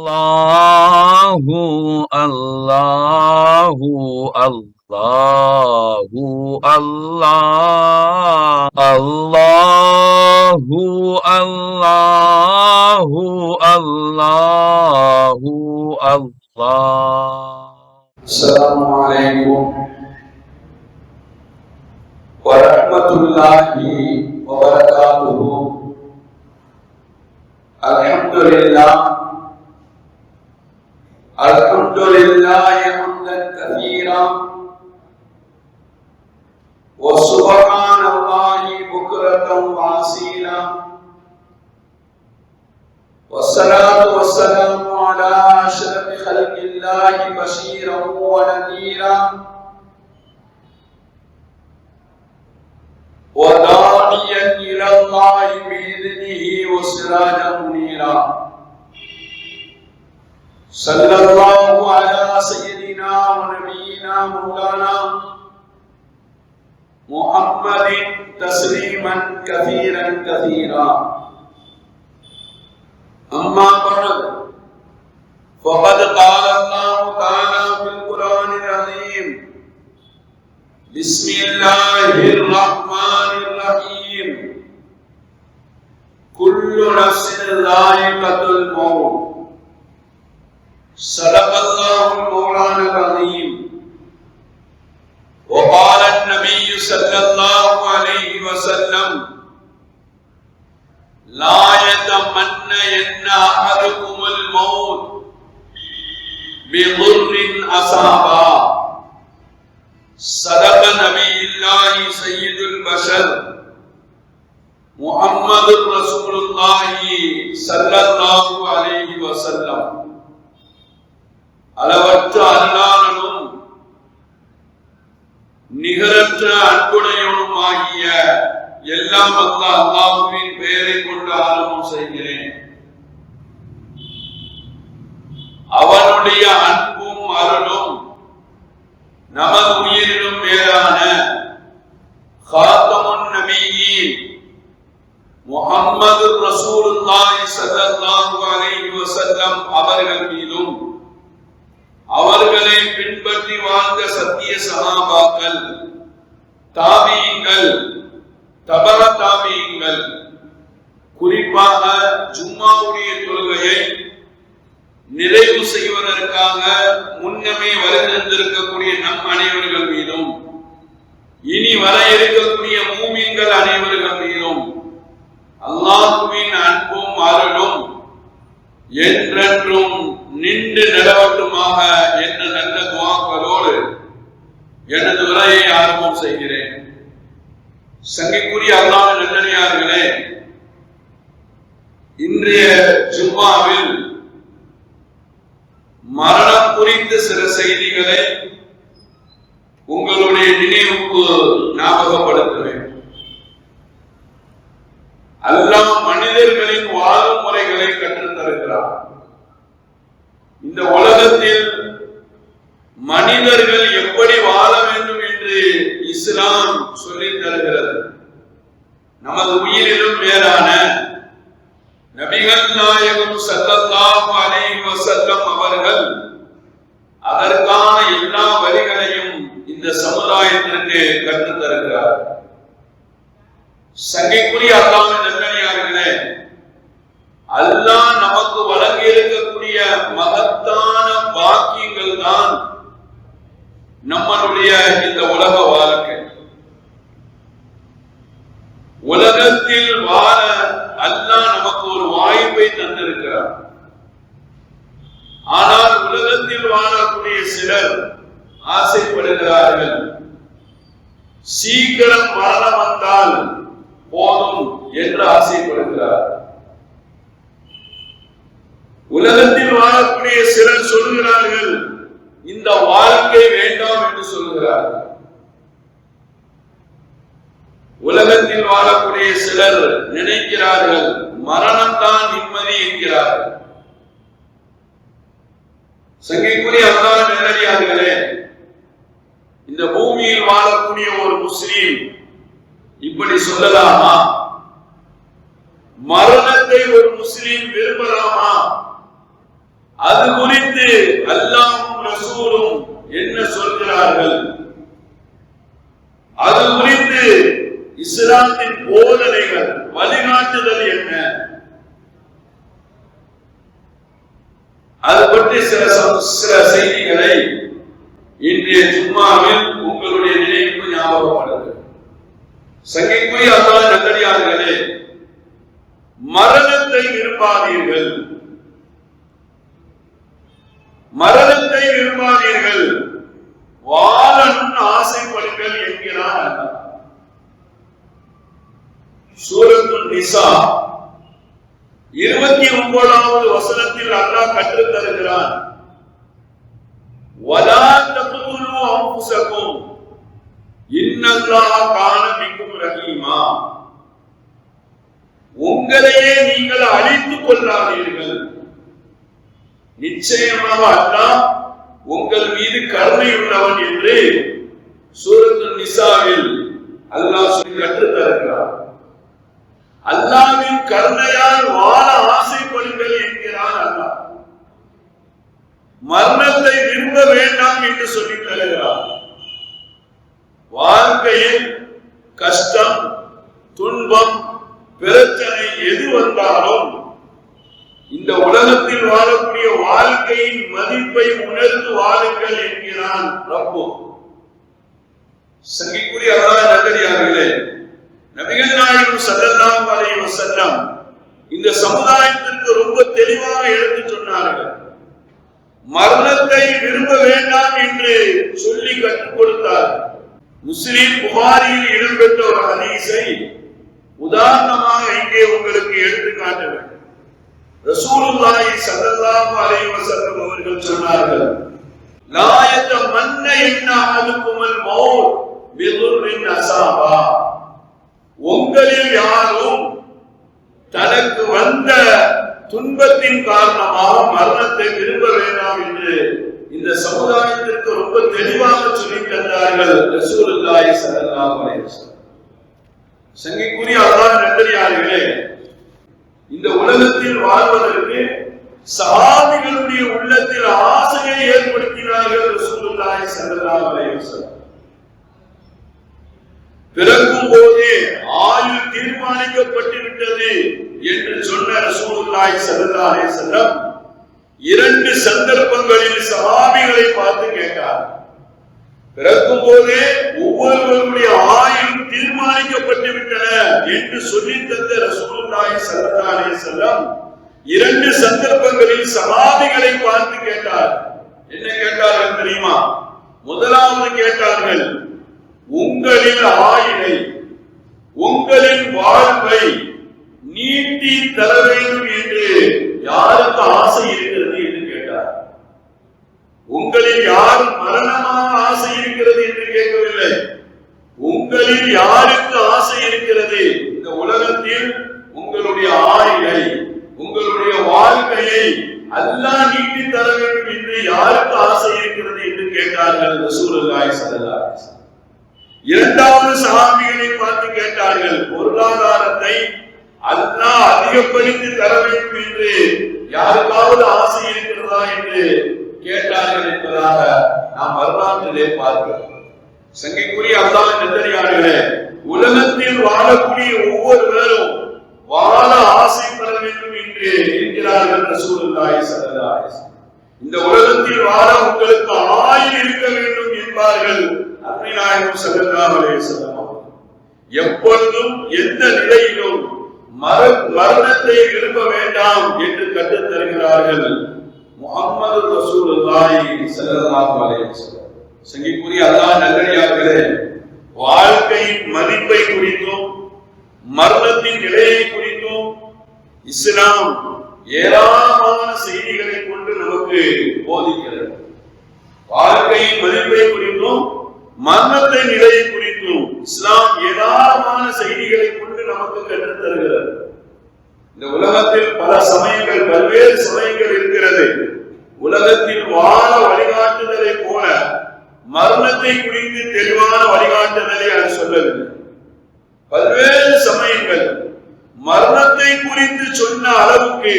Allahu Allahu Allahu Allah Allahu Allahu Allahu Allah. Assalamualaikum warahmatullahi wabarakatuh. Alhamdulillah hamdan katsiran wa subhanallahi bukratan wa asila. Wassalatu wassalamu ala asyrafil khalqillahi basyiran wa nadhira wa da'iyan ila Allahi bi'idhnihi wa sirajan munira. Sallallahu ala sayyidina wa nabiyyina maulana Muhammadin tasliman katsiran katsira. أما بعد فقد قال الله تعالى في القرآن العظيم بسم الله الرحمن الرحيم كل نفس ذائقة الموت صدق الله المولانا العظيم. وقال النبي صلى الله عليه وسلم لا يتمنين أحدكم الموت بضر أصابه. صدق نبي الله سيد البشر محمد رسول الله صلى الله عليه وسلم. அளவற்ற அருளாளனும் நிகரற்ற அன்புடையவனும் ஆகிய எல்லாம் அல்லாஹ்வின் பெயரை கொண்டு ஆரம்பம் செய்கிறேன். அவனுடைய அன்பும் அருளும் நமது உயிரிலும் மேலான காத்தமுன் நபியீன் முஹம்மது ரசூலுல்லாஹி ஸல்லல்லாஹு அலைஹி வஸல்லம் அவர்கள் மீதும் அவர்களை பின்பற்றி வாழ்ந்த சத்திய சஹாபாக்கள், தாபீங்கள், தபர தாபீங்கள், குறிப்பாக ஜும்மாவுடைய தொழுகையை நிறைவு செய்வதற்காக முன்னமே வருகின்றிருக்கக்கூடிய நம் அனைவர்கள் மீதும் இனி வர இருக்கக்கூடிய மூமின்கள் அனைவர்கள் மீதும் அல்லாஹ்வின் அன்பும் அருளும் என்றென்றும் நின்று நிலவட்டுமாக என்ற நல்ல துஆக்களோடு எனது உரையை ஆரம்பம் செய்கிறேன். சங்கைக்குரிய அல்லாஹ்வின் நல்லடியார்களே, இன்றைய ஜும்மாவில் மரணம் குறித்த சில செய்திகளை உங்களுடைய நினைவுக்கு ஞாபகப்படுத்துவேன். அல்லாஹ் மனிதர்களின் வாழும் முறைகளை கற்றுத் தருகிறார். இந்த உலகத்தில் மனிதர்கள் எப்படி வாழ வேண்டும் என்று இஸ்லாம் சொல்லித் தருகிறது. நமது உயிரிலும் மேலான நபிகள் நாயகம் ஸல்லல்லாஹு அலைஹி வஸல்லம் அவர்கள் அதற்கான எல்லா வழிகளையும் இந்த சமுதாயத்திற்கு கற்றுத் தருகிறார். சங்கைக்குரிய அல்லாஹ்வின் நல்லடியார்களே, அல்லாஹ் நமக்கு வழங்கி இருக்கக்கூடிய மகத்தான பாக்கியங்கள் தான் நம்மளுடைய இந்த உலக வாழ்க்கை. உலகத்தில் வாழ அல்லாஹ் நமக்கு ஒரு வாய்ப்பை தந்திருக்கிறார். ஆனால் உலகத்தில் வாழக்கூடிய சிலர் ஆசைப்படுகிறார்கள், சீக்கிரம் மரணம் வந்தால் போதும் என்று ஆசைப்படுகிறார். உலகத்தில் வாழக்கூடிய சிலர் சொல்கிறார்கள், இந்த வாழ்க்கை வேண்டாம் என்று சொல்கிறார்கள். உலகத்தில் வாழக்கூடிய சிலர் நினைக்கிறார்கள், மரணம் தான் நிம்மதி என்கிறார்கள். சங்கைக்குரிய அல்லாஹ்வின் நல்லடியார்களே, இந்த பூமியில் வாழக்கூடிய ஒரு முஸ்லிம் இப்படி சொல்லலாமா? மரணத்தை ஒரு முஸ்லிம் விரும்பலாமா? அது குறித்து அல்லாஹ்வும் ரசூலும் என்ன சொல்கிறார்கள், அது குறித்து இஸ்லாத்தின் போதனைகள் வழிகாட்டுதல் என்ன, அது பற்றி சில செய்திகளை இன்றைய ஜும்மாவில் உங்களுடைய நினைவுக்கு ஞாபகப்படுது. சங்கைக்குரிய அல்லாஹ் நல்லடியார்களே, மரணத்தை விரும்பாதீர்கள், மரணத்தை விரும்பாதீர்கள், வாழணும்னு ஆசைப்படுங்கள் என்கிறார் அல்லாஹ். சூரத்துல் நிசா 29வது வசனத்தில் அல்லாஹ் கற்றுத் தருகிறான், வலா தக்துலு அன்ஃபுஸகும் இன்னல்லாஹ கான பிக்கும் ரஹீமா. உங்களையே நீங்கள் அழித்துக் கொள்ளாதீர்கள், நிச்சயமாக அல்லாஹ் உங்கள் மீது கருணை உள்ளவன் என்று சூரத்துல் நிசாவில் அல்லாஹ் சொல்லி கற்றுத் தருகிறார். அல்லாஹ்வின் கருணையால் வாழ ஆசைப்படுங்கள் என்கிறார் அல்லாஹ். மரணத்தை விரும்ப வேண்டாம் என்று சொல்லி தருகிறார். வாழ்க்கையில் கஷ்டம், துன்பம், பிரச்சனை எது வந்தாலும் இந்த உலகத்தில் வாழக்கூடிய வாழ்க்கையின் மதிப்பை உணர்ந்து வாழுங்கள் என்கிறான் ரப்பு. சங்கைக்குரிய அல்லாஹ் நல்லடியார்களே, நபிகள் நாயகம் ஸல்லல்லாஹு அலைஹி வஸல்லம் இந்த சமுதாயத்திற்கு ரொம்ப தெளிவாக எடுத்து சொன்னார்கள். மரணத்தை விரும்ப வேண்டாம் என்று சொல்லி கற்றுக் கொடுத்தார். முஸ்லிம் புகாரியில் இடம்பெற்ற ஒரு ஹதீஸை உதாரணமாக இங்கே உங்களுக்கு எடுத்து காட்ட வேண்டும். ரசூலுல்லாஹி ஸல்லல்லாஹு அலைஹி வஸல்லம் அவர்கள் சொன்னார்கள், லா யதமன்ன இன்னஹதுகுமல் மௌத் பிதுர்ரின் அஸாபா. உங்களில் யாரும் தனக்கு வந்த துன்பத்தின் காரணமாக மரணத்தை விரும்ப வேண்டாம் என்று இந்த சமுதாயத்திற்கு ரொம்ப தெளிவாக சொல்லித் தந்தார்கள் ரசூலுல்லாஹி ஸல்லல்லாஹு அலைஹி வஸல்லம். சங்கைக்குரிய அல்லாஹ் நல்லடியார்களே, இந்த உலகத்தில் வாழ்வதற்கு சஹாபிகளுடைய உள்ளத்தில் ஆசையை ஏற்படுத்தினார்கள் ரசூலுல்லாஹி ஸல்லல்லாஹு அலைஹி வஸல்லம். பிறக்கும் போதே ஆயுள் தீர்மானிக்கப்பட்டு விட்டது என்று சொன்ன ரசூலுல்லாஹி ஸல்லல்லாஹு அலைஹி வஸல்லம் 2 சந்தர்ப்பங்களில் சஹாபிகளை பார்த்து கேட்டார். பிறக்கும் போதே ஒவ்வொருவருடைய ஆயுள் தீர்மானிக்கப்பட்டு விட்டன என்று சொல்லி தந்த ரசூலுல்லாஹி ஸல்லல்லாஹு அலைஹி வஸல்லம் 2 சந்தர்ப்பங்களில் சஹாபிகளை பார்த்து கேட்டார். என்ன கேட்டார்கள் தெரியுமா? முதலாவது கேட்டார்கள், உங்களின் ஆயுளை, உங்களின் வாழ்வை நீட்டி தர வேண்டும் என்று யாருக்கு ஆசை இருக்கிறது என்று கேட்டார். உங்களில் யார் மரணமாக ஆசை இருக்கிறது என்று கேட்கவில்லை. உங்களில் யாருக்கு ஆசை இருக்கிறது இந்த உலகத்தில் உங்களுடைய ஆயுளை, உங்களுடைய வாழ்க்கையை அல்லாஹ் நீட்டி தர வேண்டும் என்று யாருக்கு ஆசை இருக்கிறது என்று கேட்டார்கள் ரசூலுல்லாஹி ஸல்லல்லாஹு அலைஹி வஸல்லம். இரண்டாவது சஹாபிகளை பார்த்து கேட்டார்கள், பொருளாதாரத்தை அல்லாஹ் அதிகப்படுத்தி தர வேண்டும் என்று யாருக்காவது ஆசை இருக்கிறதா என்று கேட்டார்கள் என்பதாக நாம் வரலாற்றிலே பார்க்கிறோம். சங்கைக்குரிய அல்லாஹ் நல்லடியார்களே, உலகத்தில் வாழக்கூடிய ஒவ்வொருவரும் வாழ ஆசைப்பட வேண்டும் என்று என்கிறார்கள் ரசூலுல்லாஹி ஸல்லல்லாஹு அலைஹி வஸல்லம். இந்த உலகத்தில் வாழ உங்களுக்கு ஆயுள் இருக்க வேண்டும் என்பார்கள் அருமைநாயகம் ஸல்லல்லாஹு அலைஹி வஸல்லம். எப்பொழுதும் எந்த நிலையிலும் மரணத்தை விரும்ப வேண்டாம் என்று கற்றுத் தருகிறார்கள் முஹம்மது ரசூலுல்லாஹி ஸல்லல்லாஹு அலைஹி வஸல்லம். சங்கைக்குரிய அல்லாஹ் நல்லடியார்களே, வாழ்க்கையின் மதிப்பை குறித்தும் மரணத்தின் நிலையை குறித்தும் இஸ்லாம் ஏராளமான செய்திகளை கொண்டு நமக்கு போதிக்கிறது. வாழ்க்கையின் மதிப்பை குறித்தும் மரணத்தின் நிலையை குறித்தும் இஸ்லாம் ஏராளமான செய்திகளை கொண்டு நமக்கு கற்றுத் தருகிறது. இந்த உலகத்தில் பல சமயங்கள், பல்வேறு சமயங்கள் இருக்கிறது. உலகத்தில் வாழ வழிகாட்டுதலை போல மரணத்தை குறித்து தெளிவான வழிகாட்டுதலை அது சொல்லவில்லை. பல்வேறு சமயங்கள் மரணத்தை குறித்து சொன்ன அளவுக்கு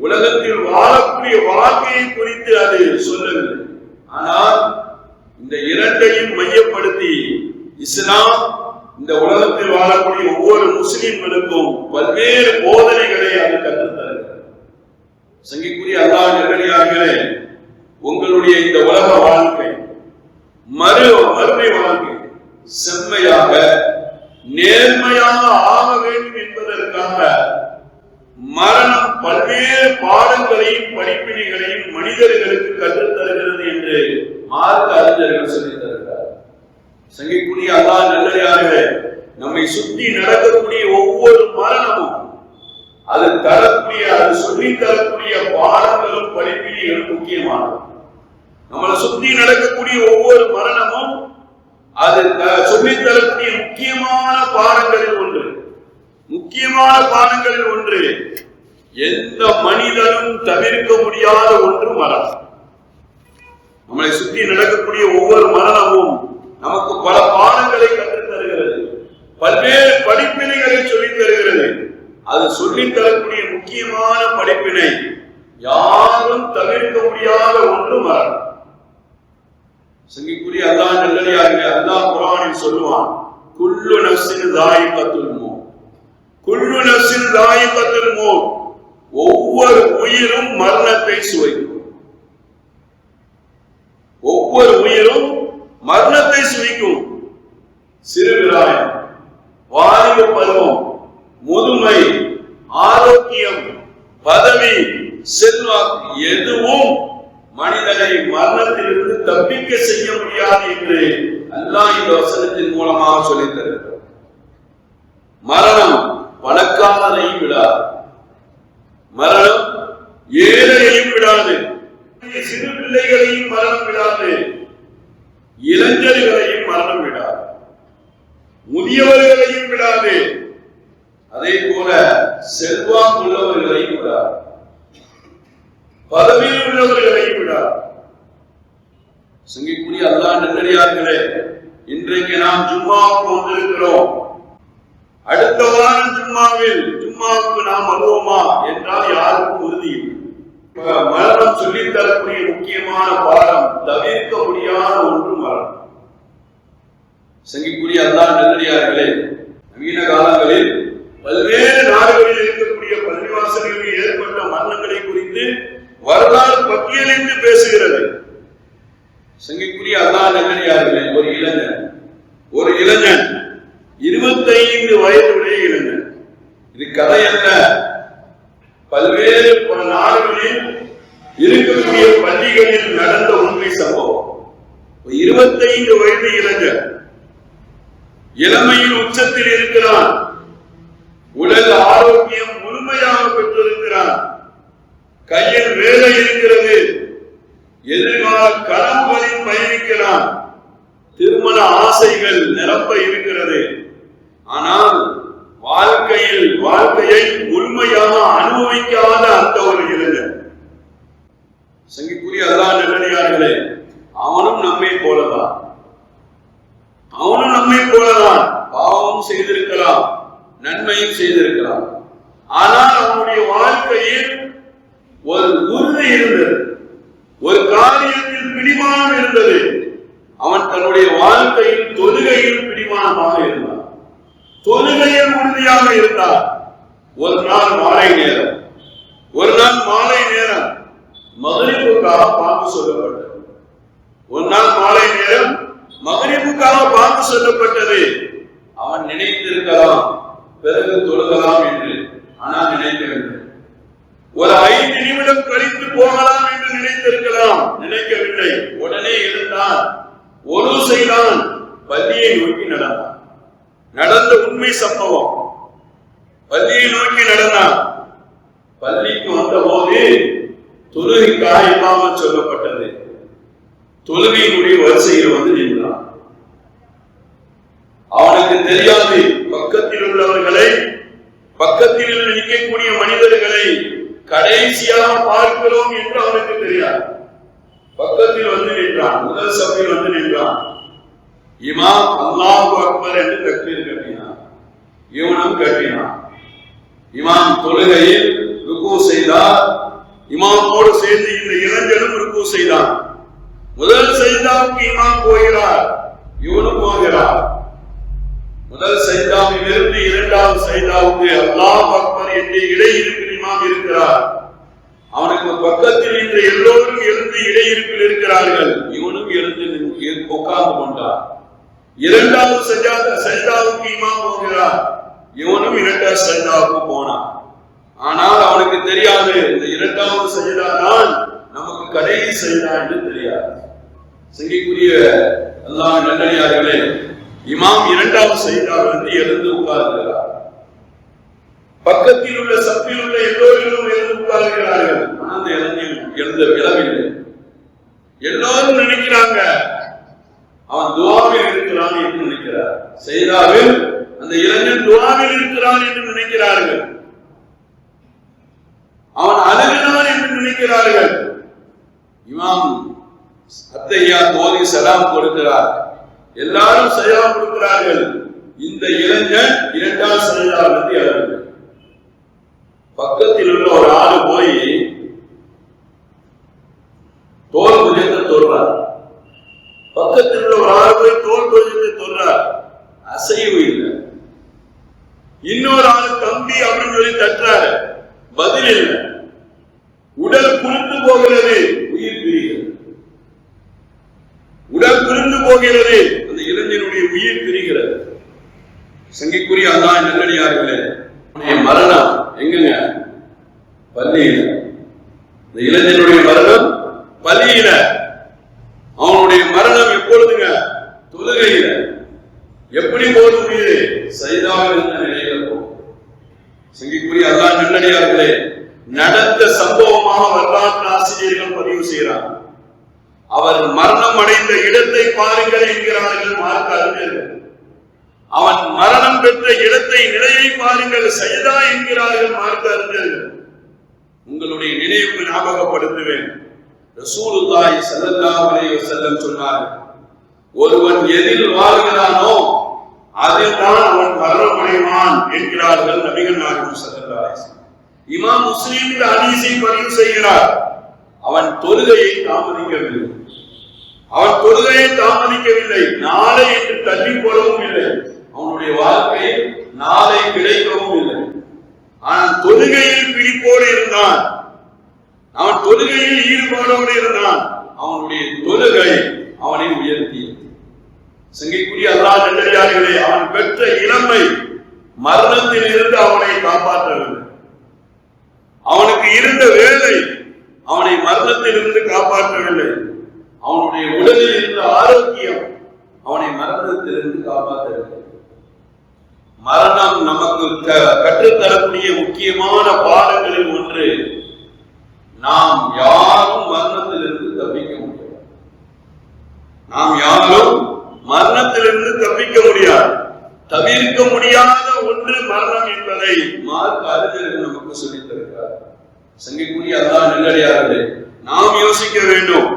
உலகத்தில் வாழக்கூடிய வாழ்க்கையை குறித்து அது சொல்லவில்லை. ஆனால் இந்த இரண்டையும் மையப்படுத்தி இஸ்லாம் இந்த உலகத்தில் வாழக்கூடிய ஒவ்வொரு முஸ்லிம்களுக்கும் பல்வேறு போதனைகளை அது கற்றுத்தருகிறது. சங்கிக்குரிய அல்லாஹ் நல்லடியார்களே, உங்களுடைய இந்த உலக வாழ்க்கை மறுமை வாழ்க்கை செம்மையாக நேர்மையாக ஆக வேண்டும் என்பதற்காக மரணம் பல்வேறு பாடங்களையும் படிப்பினைகளையும் மனிதர்களுக்கு கற்றுத்தருகிறது என்று மார்க்க அறிஞர்கள் சொல்லித் தருகிறார். சங்கிக்குரிய அல்லாஹ் நல்லடியார்களே, நம்மை சுற்றி நடக்கக்கூடிய ஒவ்வொரு மரணமும் அது தரக்கூடிய அது சொல்லித் தரக்கூடிய பாடங்களும் படிப்பினைகளும் முக்கியமானது. நம்மளை சுற்றி நடக்கக்கூடிய ஒவ்வொரு மரணமும் அது சொல்லித் தரக்கூடிய முக்கியமான பாடங்களில் ஒன்று. எந்த மனிதனும் தவிர்க்க முடியாத ஒன்று மரணம். நம்மளை சுற்றி நடக்கக்கூடிய ஒவ்வொரு மரணமும் நமக்கு பல பாடங்களை கற்றுத் தருகிறது, பல்வேறு படிப்பினைகளை சொல்லித் தருகிறது. அது சொல்லித் தரக்கூடிய முக்கியமான படிப்பினை, யாரும் தவிர்க்க முடியாத ஒன்று மரணம். சங்கிக்குரிய அல்லாஹ் நல்லடியார்களே, அல்லாஹ் குர்ஆனில் சொல்லுவான், குல்லு நஃப்ஸின் ذائقத்துல் மௌத், குல்லு நஃப்ஸின் ذائقத்துல் மௌத். ஒவ்வொரு உயிரும் மரணத்தை சுவைக்கும். ஒவ்வொரு உயிரும் மரணத்தை சுவைக்கும். சிறுபிராயம், வாலிப பருவம், முதுமை, ஆரோக்கியம், பதவி, செல்வாக்கு எதுவும் மனிதனை மரணத்திலிருந்து தப்பிக்க செய்ய முடியாது என்று அல்லாஹ் இந்த வசனத்தின் மூலமாக சொல்லித் தருகிறார். மரணம் பணக்காரரையும் விடாது, மரணம் ஏழையையும் விடாது, சிறு பிள்ளைகளையும் மரணம் விடாது, இளைஞர்களையும் மரணம் விடாது, முதியவர்களையும் விடாது, அதே போல செல்வாக்கு உள்ளவர்களையும் விடாது, பதவியில் உள்ளவர்களையும் விடாது. சங்கிக்குரிய அல்லாஹ் நல்லடியார்களே, இன்றைக்கு நாம் ஜும்மாவுக்கு வந்திருக்கிறோம். அடுத்த வாரம் ஜும்மாவுக்கு நாம் வருவோமா என்றால் யாருக்கும் உறுதி இல்லை. மரணம் சொல்லித் தரக்கூடிய முக்கியமான பாடம், தவிர்க்க முடியாத ஒன்று மரணம். சங்கிக்குரிய அல்லாஹ் நல்லடியார்களே, நவீன காலங்களில் பல்வேறு நாடுகளில் இருக்கக்கூடிய பள்ளிவாசல்களில் ஏற்பட்ட மரணங்களை குறித்து வரலாறு பட்டியலிட்டு பேசுகிறது. சங்கிக்குரிய அல்லாஹ் நல்லடியார்களே, ஒரு இளைஞன் 25 வயதுடைய இளைஞன், இது கதை அல்ல, பல்வேறு நாடுகளில் இருக்கக்கூடிய பள்ளிகளில் நடந்த உண்மை சம்பவம். 25 வயது இளைஞர் இளமையின் உச்சத்தில் இருக்கிறான், உடல் ஆரோக்கியம் முழுமையாக பெற்றிருக்கிறான், கையில் வேலை இருக்கிறது, எதிர்கால கனவுகளில் பயணிக்கிறான், திருமண ஆசைகள் நிரம்ப இருக்கிறது. ஆனால் வாழ்க்கையை முழுமையாக அனுபவிக்காத அந்த ஒரு இளைஞர். சங்கிக்குரிய அல்லாஹ் நல்லடியார்களே, அவனும் நம்மை போலதான், பாவமும் செய்திருக்கலாம், நன்மையும் செய்திருக்கலாம். ஆனால் அவனுடைய வாழ்க்கையில் ஒரு உறுதி இருந்தது, ஒரு காரியத்தில் பிடிமானம் இருந்தது. அவன் தன்னுடைய வாழ்க்கையில் தொழுகையில் பிடிமானமாக இருந்தான், தொழுகையில் உறுதியாக இருந்தார். ஒரு நாள் மாலை நேரம் மக்ரிபுக்காக பாங்கு சொல்லப்பட்டது. அவன் நினைத்திருக்கலாம் பிறகு தொழுகலாம் என்று, ஆனால் நினைக்கவில்லை. ஒரு 5 நிமிடம் கழித்து போகலாம் என்று நினைக்கவில்லை. உடனே எழுந்தான், ஒரு செய்தான், பள்ளியை நோக்கி நடந்தான். நடந்த உண்மை சம்பவம். பள்ளியை நோக்கி நடந்தான். பள்ளிக்கு வந்த போது தொழுகைக்காக இமாமத் சொல்லப்பட்டது. தொழுகையினுடைய வரிசையில் வந்து நின்றான். அவனுக்கு தெரியாது பக்கத்தில் உள்ளவர்களை, பக்கத்தில் நிற்கக்கூடிய மனிதர்களை கடைசியாக பார்க்கிறோம் என்று அவனுக்கு தெரியாது. பக்கத்தில் வந்து நின்றான், முதல் சபையில் வந்து நின்றான். இமாம் அல்லாஹு அக்பர் என்று தக்பீர் கட்டினான், இவனும் கட்டினான். இமாம் தொழுகையில் ருக்கு செய்தார், இமாமோடு சேர்ந்து இந்த இளைஞனும் ருக்கு செய்தான். முதல் சஜ்தாவுக்கு இமாம் போகிறார், இவனும் போகிறார். முதல் சஜ்தாவில் இருந்து இரண்டாவது சஜ்தாவுக்கு அல்லாஹ் அக்பர் என்று இடையிருப்பில் இமாம் இருக்கிறார். அவனுக்கு பக்கத்தில் இந்த எல்லோரும் எழுந்து இடையிருப்பில் இருக்கிறார்கள். இவனும் எழுந்து உட்கார்ந்து கொண்டார். இரண்டாவது சஜ்தாவுக்கு இமாம் போகிறார், இவனும் இரண்டாவது சஜ்தாவுக்கு போனான். ஆனால் அவனுக்கு தெரியாது இந்த இரண்டாவது சஜ்தா தான் நமக்கு கடைசி சஜ்தா என்று தெரியாது. சங்கைக்குரிய அல்லாஹ் நல்லடியார்களே, இமாம் இரண்டாவது சஜ்தாவிலிருந்து எழுந்து உட்கார்கிறார். பக்கத்தில் உள்ள சப்பில் உள்ள எல்லோரும் எழுந்து உட்கார்கிறார்கள். ஆனால் அந்த எழுந்த விழவில்லை. எல்லோரும் நினைக்கிறாங்க அவன் துஆவில் இருக்கிறான் என்று நினைக்கிறார். சஜ்தாவில் அந்த இளைஞன் துஆவில் இருக்கிறான் என்று நினைக்கிறார்கள். அவன் அழுகிறான் என்று நினைக்கிறார்கள். இமாம் அத்தஹியாத் ஓதி சலாம் கொடுக்கிறார். எல்லாரும் சலாம் கொடுக்கிறார்கள். இந்த இளைஞன் இரண்டாவது சஜ்தாவிலிருந்து எழுந்து பக்கத்தில் உள்ள ஒரு ஆளு போய் தோல் புஜத்தை தொடுறார். பக்கத்தில் உள்ள ஒரு ஆளு போய் தோல் புஜத்தை தொடுறார். அசைவு இல்லை. இன்னொரு ஆளு தம்பி அப்படின்னு சொல்லி தட்டுறாரு, பதில் இல்லை. உடல் குளிர்ந்து போகிறது, உயிர் பிரிகிறது. உடல் குளிர்ந்து போகிறது, அந்த இளைஞனுடைய உயிர் பிரிகிறது. சங்கைக்குரிய அல்லாஹ் நல்லடியார்களே, மரணம் எங்கங்க? பள்ளியில. இந்த இளைஞனுடைய மரணம் பள்ளியில. அவனுடைய மரணம் எப்பொழுதுங்க? தொழுகையில. எப்படி போது உயிர்? சஜ்தாவில் இருந்த நிலையில போகும். சங்கைக்குரிய அல்லாஹ் நல்லடியார்களே, நடந்த சம்பவமாக வரலாற்று ஆசிரியர்கள் பதிவு செய்கிறார். அவர் மரணம் அடைந்த இடத்தை பாருங்கள் என்கிறார்கள் மார்க்க அறிஞர்கள். அவன் மரணம் பெற்ற இடத்தை நிலையை பாருங்கள் சஜ்தா என்கிறார்கள் மார்க்க அறிஞர்கள். உங்களுடைய நினைவுக்கு ஞாபகப்படுத்துவேன். ரசூலுல்லாஹி ஸல்லல்லாஹு அலைஹி வஸல்லம் சொன்னார்கள், ஒருவன் எதில் வாழ்கிறானோ அதில்தான் அவன் மரணம் அடைவான் என்கிறார்கள் நபிகள் நாயகம் ஸல்லல்லாஹு அலைஹி வஸல்லம். இமாம் முஸ்லிம் இந்த ஹதீஸை பதிவு செய்கிறார். அவன் தொழுகையை தாமதிக்கவில்லை. அவன் தொழுகையை தாமதிக்கவில்லை. நாளை என்று தள்ளி போடவும் இல்லை. அவனுடைய வாழ்க்கை நாளை கிடைக்கவும் இல்லை. ஆனால் தொழுகையில் பிடிப்போடு இருந்தான். அவன் தொழுகையில் ஈடுபாடோடு இருந்தான். அவனுடைய தொழுகை அவனை உயர்த்தியது. சங்கைக்குரிய அல்லாஹ் நல்லடியார்களே, அவன் பெற்ற இளமை மரணத்தில் இருந்து அவனை காப்பாற்றவில்லை. அவனுக்கு இருந்த வேலை அவனை மரணத்தில் இருந்து காப்பாற்றவில்லை. அவனுடைய உடலில் இருந்த ஆரோக்கியம் அவனை மரணத்தில் இருந்து காப்பாற்றவில்லை. மரணம் நமக்கு கற்றுத்தரக்கூடிய முக்கியமான பாடங்களில் ஒன்று, நாம் யாரும் மரணத்திலிருந்து தப்பிக்க முடியாது. நாம் யாரும் மரணத்திலிருந்து தப்பிக்க முடியாது. தவிர்க்க முடியாத ஒன்று மரணம் என்பதை மார்க்க அறிஞர்கள் நமக்கு சொல்லித் தருகிறார். சங்கைக்குரிய அல்லாஹ் நல்லடியார்களே, நாம் யோசிக்க வேண்டும்.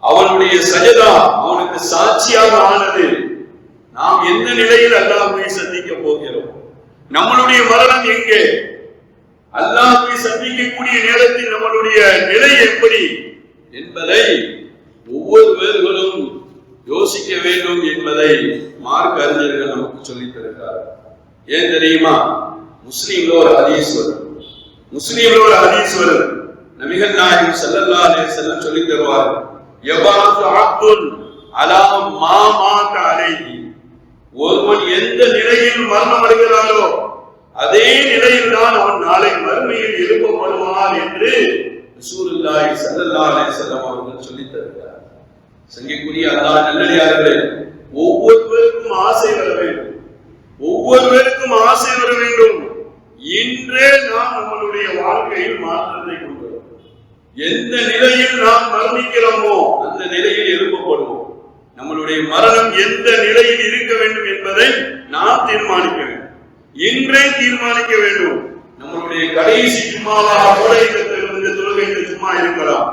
அவனுடைய சஜதா அவனுக்கு சாட்சியாக ஆனது. நாம் எந்த நிலையில் அல்லாஹ்வை சந்திக்க போகிறோம்? நம்மளுடைய மரணம் எங்கே? அல்லாஹ்வை சந்திக்கக்கூடிய நேரத்தில் நம்மளுடைய நிலை எப்படி என்பதை ஒவ்வொருவர்களும் யோசிக்க வேண்டும் என்பதை மார்க்க அறிஞர்கள் நமக்கு சொல்லித் தருகிறார். ஏன் தெரியுமா? முஸ்லிம்ல ஒரு ஹதீஸ் வரும். நபிகள் நாயகம் ஸல்லல்லாஹு அலைஹி வஸல்லம் சொல்லித் தருவார், யபஅத்து அப்துன் அலா மா மாத அலைஹி. ஒருவன் எந்த நிலையில் மரணம் அடைகிறானோ அதே நிலையில் தான் அவன் நாளை மறுமையில் எழுப்பப்படுவான் என்று ரசூலுல்லாஹி ஸல்லல்லாஹு அலைஹி வஸல்லம் அவர்கள் சொல்லித் தருகிறார். சங்கைக்குரிய அல்லாஹ் நல்லடியார்களே, ஒவ்வொருவருக்கும் ஆசை வர வேண்டும். இன்றே நாம் நம்மளுடைய வாழ்க்கையில் மாற்றத்தை கொண்டு வரும். எந்த நிலையில் நாம் மரணிக்கிறோமோ அந்த நிலையில் எழுப்பப்படுவோம். நம்மளுடைய மரணம் எந்த நிலையில் இருக்க வேண்டும் என்பதை நாம் தீர்மானிக்க வேண்டும். இன்றே தீர்மானிக்க வேண்டும். நம்மளுடைய கடைசி ஜும்மாவாக கூட இந்த தொழுகை ஜும்மா இருக்கலாம்.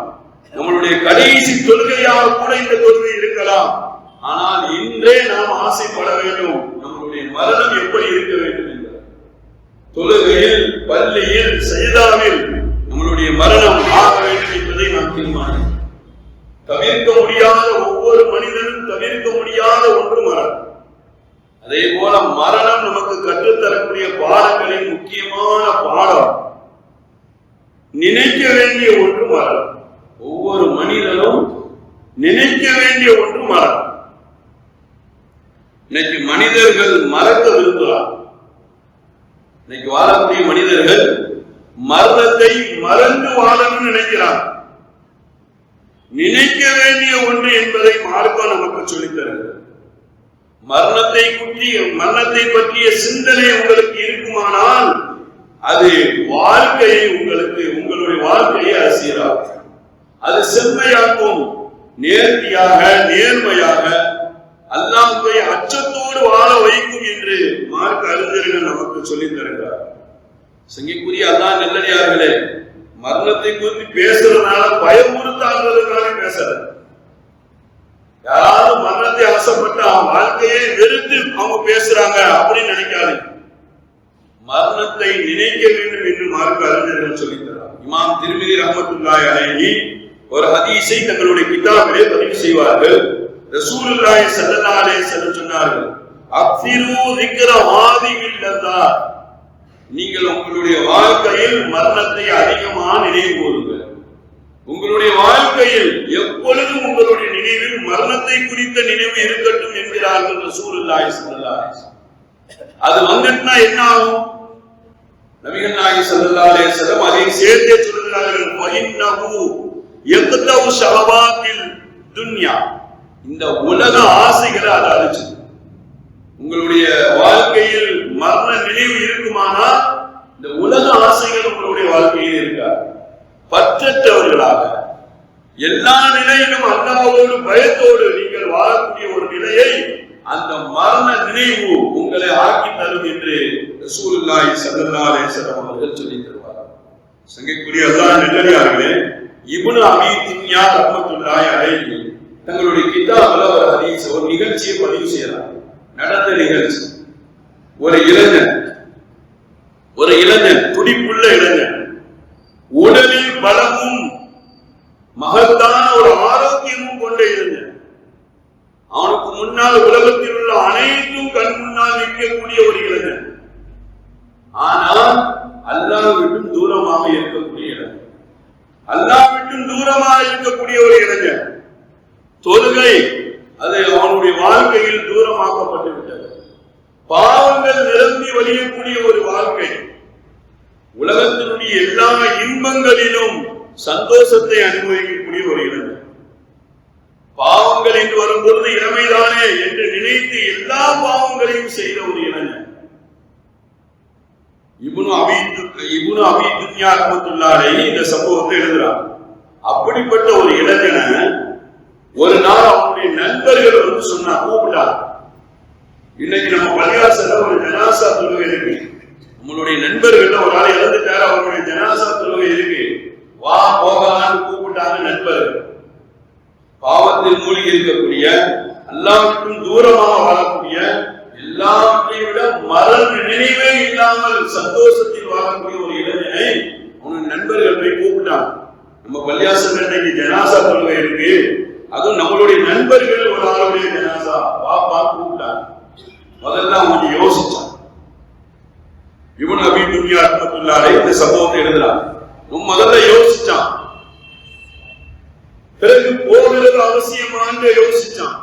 நம்மளுடைய கடைசி தொழுகையாக கூட இந்த தொழுகை இருக்கலாம். ஆனால் இன்றே நாம் ஆசைப்பட வேண்டும், நம்மளுடைய மரணம் எப்படி இருக்க வேண்டும் என்பது. தொழுகையில், பள்ளியில், சஜிதாவில் நம்மளுடைய மரணம் ஆக வேண்டும் என்பதை நாம் தீர்மானிக்கிறோம். தவிர்க்க முடியாத ஒவ்வொரு மனிதனும் தவிர்க்க முடியாத ஒன்று மரணம். அதே போல மரணம் நமக்கு கற்றுத்தரக்கூடிய பாடங்களின் முக்கியமான பாடம் நினைக்க வேண்டிய ஒன்று மரணம். ஒவ்வொரு மனிதனும் நினைக்க வேண்டிய ஒன்று மரணம். இன்னைக்கு மனிதர்கள் மறக்க விரும்புகிறார். இன்னைக்கு வாழக்கூடிய மனிதர்கள் மரணத்தை மறந்து வாழணும்னு நினைக்கிறார். நினைக்க வேண்டிய ஒன்று என்பதை மார்க்கம் நமக்கு சொல்லித் தருகிறது. மரணத்தை பற்றிய சிந்தனை உங்களுக்கு இருக்குமானால் அது வாழ்க்கையை உங்களுடைய வாழ்க்கையை சீராக்கும், அது செம்மையாக்கும், நேர்த்தியாக நேர்மையாக அல்லாஹ்வை அச்சத்தோடு வாழ வைக்கும் என்று மார்க்க அறிஞர்கள் நமக்கு சொல்லித் தருகிறார். சங்கிக்குரிய அல்லாஹ் நல்லடியார்களே, மரணத்தை குறித்து பேசுறதுனால பயமுறுத்தாடுறதுக்காக பேசுறது. யாராவது மரணத்தை ஆசைப்பட்டு அவன் வாழ்க்கையை வெறுத்து அவங்க பேசுறாங்க அப்படின்னு நினைக்காது. மரணத்தை நினைக்க வேண்டும் என்று மார்க்க அறிஞர்கள் சொல்லித்தரார். இமாம் திர்மிதி ரஹ்மத்துல்லாஹி அலைஹி ஒரு ஹதீஸை தங்களுடைய கிதாபிலே பதிவு செய்வார்கள். ரசூலுல்லாஹி ஸல்லல்லாஹு அலைஹி வஸல்லம் சொன்னார்கள், அக்ஸிரு ذிக்ர ஹாதிஹில் லஸாத், நீங்கள் உங்களுடைய வாழ்க்கையில் மரணத்தை அதிகமாக நினைவு கூறுங்கள். உங்களுடைய வாழ்க்கையில் எப்பொழுதும் உங்களுடைய நினைவில் மரணத்தை குறித்த நினைவு இருக்கட்டும் என்கிறார்கள் ரசூலுல்லாஹி ஸல்லல்லாஹு அலைஹி வஸல்லம். அது வந்துட்டா என்ன ஆகும்? நபிகள் நாயகம் ஸல்லல்லாஹு அலைஹி வஸல்லம் அதை சேர்த்தே சொல்கிறார்கள், வஇன்னஹு யக்தவு ஷஹவாத்தில் துன்யா, இந்த உலக ஆசைகளை அது அழிச்சு. உங்களுடைய வாழ்க்கையில் மரண நினைவு இருக்குமானால் இந்த உலக ஆசைகள் உங்களுடைய வாழ்க்கையில் இருக்காது. பற்றற்றவர்களாக எல்லா நிலையிலும் அல்லாஹ்வோடு பயத்தோடு நீங்கள் வாழக்கூடிய ஒரு நிலையை அந்த மரண நினைவு உங்களை ஆக்கி தரும் என்று ரசூலுல்லாஹி ஸல்லல்லாஹு அலைஹி வஸல்லம் அவர்கள் சொல்லித் தருவார்கள். சங்கைக்குரிய அல்லாஹ் நல்லடியார்களே, இப்னு அபீ துன்யா ரஹ்மத்துல்லாஹி அலைஹி தங்களுடைய கிதாபில் ஒரு ஹதீஸ், ஒரு நிகழ்ச்சியை பதிவு செய்யறாங்க. நடந்த நிகழ்ச்சி, ஒரு இளைஞன் துடிப்புள்ள இளைஞன், உடலில் பலமும் மகத்தான ஒரு ஆரோக்கியமும் கொண்ட இளைஞன். அவனுக்கு முன்னால் உலகத்தில் உள்ள அனைத்தும் கண் முன்னால் நிற்கக்கூடிய ஒரு இளைஞன். ஆனால் அல்லாஹ் விட்டும் தூரமாக இருக்கக்கூடிய இளைஞன், அல்லாஹ் விட்டும் தூரமாக இருக்கக்கூடிய ஒரு இளைஞன். தொழுகை அது அவனுடைய வாழ்க்கையில் தூரமாக்கப்பட்டு விட்டது. பாவங்கள் நிரம்பி வழியக்கூடிய ஒரு வாழ்க்கை. உலகத்தினுடைய எல்லா இன்பங்களிலும் சந்தோஷத்தை அனுபவிக்கக்கூடிய ஒரு இளைஞன். பாவங்கள் என்று வரும்பொழுது இளமைதானே என்று நினைத்து எல்லா பாவங்களையும் செய்த ஒரு இளைஞன். இப்னு அபீ துன்யா ரஹ்மத்துல்லாஹி அலைஹி இந்த சம்பவத்தை எழுதுறார். அப்படிப்பட்ட ஒரு இளைஞனை ஒரு நாள் அவனுடைய நண்பர்கள் வந்து சொன்னா, கூப்பிட்டார், இன்னைக்கு நம்ம பள்ளிவாசல்ல ஒரு ஜனாசா தொழுகை இருக்கு, நம்மளுடைய நண்பர்கள் ஒரு ஆள் இறந்துட்டாரு, அவருடைய ஜனாசா தொழுகை இருக்கு, வா போகலான்னு கூப்பிட்டாங்க நண்பர்கள். பாவத்தில் மூழ்கி இருக்கக்கூடிய, அல்லாஹ்வுக்கும் தூரமாக வாழக்கூடிய, எல்லாவற்றையும் விட மரண நினைவே இல்லாமல் சந்தோஷத்தில் வாழக்கூடிய ஒரு இளைஞனை அவனுடைய நண்பர்கள் போய் கூப்பிட்டாங்க. நம்ம பள்ளிவாசல்ல இன்னைக்கு ஜனாசா தொழுகை இருக்கு, அதுவும் நம்மளுடைய நண்பர்கள் ஒரு ஆளுடைய ஜனாசா, வாப்பா கூப்பிட்டாங்க. முதல்ல அவங்க யோசிச்சான். இப்னு அபீ துன்யா ரஹ்மத்துல்லாஹி அலைஹி இந்த சம்பவத்தை எழுதுறான். முதல்ல யோசிச்சான், பிறகு போகிறது அவசியமான்னு யோசிச்சான்.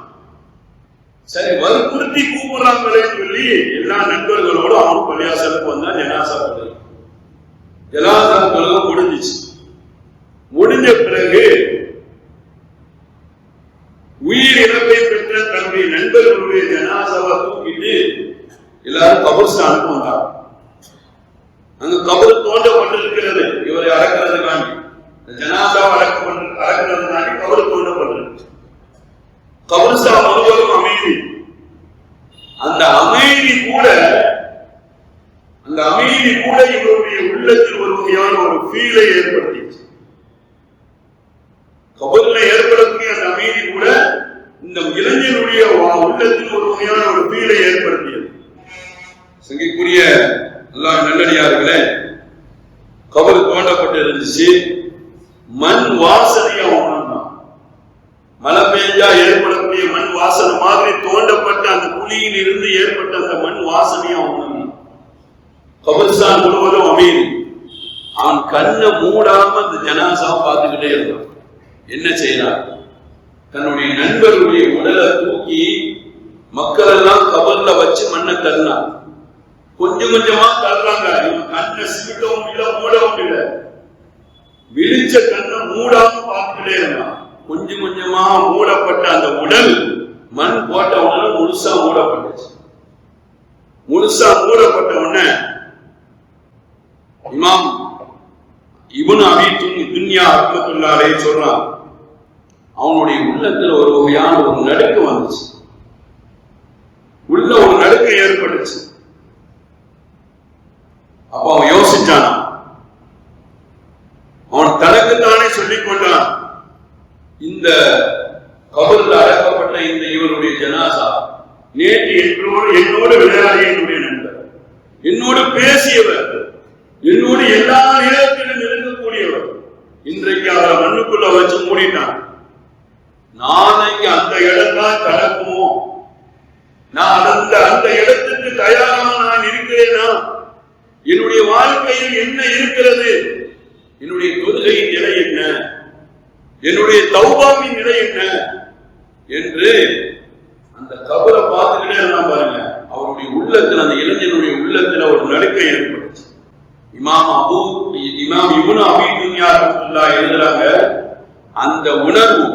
சரி, வற்புறுத்தி கூப்பிடுறாங்களே சொல்லி எல்லா நண்பர்களோடு அவன் பள்ளிவாசலுக்கு வந்தா ஜனாசா தொழுகை. ஜனாசா தொழுகை முடிஞ்சிச்சு. முடிஞ்ச பிறகு உயிர் இழப்பை பெற்ற தன்னுடைய நண்பர்களுடைய ஜனாசாவை தூக்கிட்டு எல்லாரும் கபர்ஸ்தானுக்கு வந்தாங்க. அங்கு கபர் தோண்டப்பட்டிருக்கிறது, இவரை அடக்கிறதுக்காண்டி, ஜனாசாவை அடக்கிறதுக்காண்டி கபர் தோண்டப்பட்டிருக்கு. கபர்ஸ்தான் முழுவதும் அமைதி. அந்த அமைதி கூட இவருடைய உள்ளத்தில் ஒரு வகையான ஒரு ஃபீலை ஏற்படுத்திச்சு. கபர்ல ஏற்படக்கூடிய அந்த அமைதி கூட இந்த இளைஞனுடைய உள்ளத்தில் ஒரு வகையான ஒரு ஃபீலை ஏற்படுத்தியது. சங்கைக்குரிய அல்லாஹ் நல்லடியார்களே, கபர் தோண்டப்பட்ட தோண்டப்பட்டு இருந்துச்சு. மண் வாசனையா உணர்ந்தான். மழை பெஞ்சா ஏற்படக்கூடிய மண் வாசனை மாதிரி தோண்டப்பட்ட அந்த குழியில் இருந்து ஏற்பட்ட அந்த மண் வாசனையா உணர்ந்தான். கபர்ஸ்தான் முழுவதும் அமைதி. அவன் கண்ணை மூடாம அந்த ஜனாசாவை பார்த்துக்கிட்டே இருந்தான். என்ன செய்யறான்? தன்னுடைய நண்பருடைய உடலை தூக்கி மக்கள் எல்லாம் கபர்ல வச்சு மண்ணை தள்ளினான். கொஞ்சம் கொஞ்சமா தள்ளுறாங்க. இவன் கண்ணை சிமிட்டவும் இல்லை, மூடவும் இல்லை. விழிச்ச கண்ணை மூடாம பார்த்துக்கிட்டே இருந்தான். கொஞ்சம் கொஞ்சமா மூடப்பட்ட அந்த உடல் மண் போட்ட உடல் முழுசா மூடப்பட்டுச்சு. முழுசா மூடப்பட்ட உடனே இமாம் இப்னு அபீ துன்யா ரஹ்மத்துல்லாஹி அலைஹி சொல்றான், அவனுடைய உள்ளத்துல ஒரு வகையான ஒரு நடுக்கம் வந்துச்சு. உள்ள ஒரு நடுக்கம் ஏற்பட்டுச்சு. அப்ப அவன் யோசிச்சான். அவன் தனக்குத்தானே சொல்லிக் கொண்டான், இந்த கபர்ல அடக்கப்பட்ட இந்த இவருடைய ஜனாசா நேற்று என்னோடு விளையாடிய என்னுடைய நண்பர், என்னோடு பேசியவர், என்னோடு எல்லா நேரத்திலும் இருக்கக்கூடியவர், இன்றைக்கு அவரை மண்ணுக்குள்ள வச்சு மூடிட்டான். நாளைக்கு அந்த இடம் தான் கடக்குமோ? நான் அந்த இடத்துக்கு தயாராக நான் இருக்கிறேனா? என்னுடைய வாழ்க்கையில் என்ன இருக்கிறது? என்னுடைய தொழுகையின் நிலை என்ன? என்னுடைய தௌபாவின் நிலை என்ன என்று அந்த கபரை பார்த்துக்கிட்டே இருந்தான் பாருங்க. அவருடைய உள்ளத்தில், அந்த இளைஞனுடைய உள்ளத்தில் ஒரு நடுக்கம் ஏற்பட்டுச்சு. இமாம் இப்னு அபீ துன்யா ரஹ்மத்துல்லாஹி எழுதுறாங்க, அந்த உணர்வு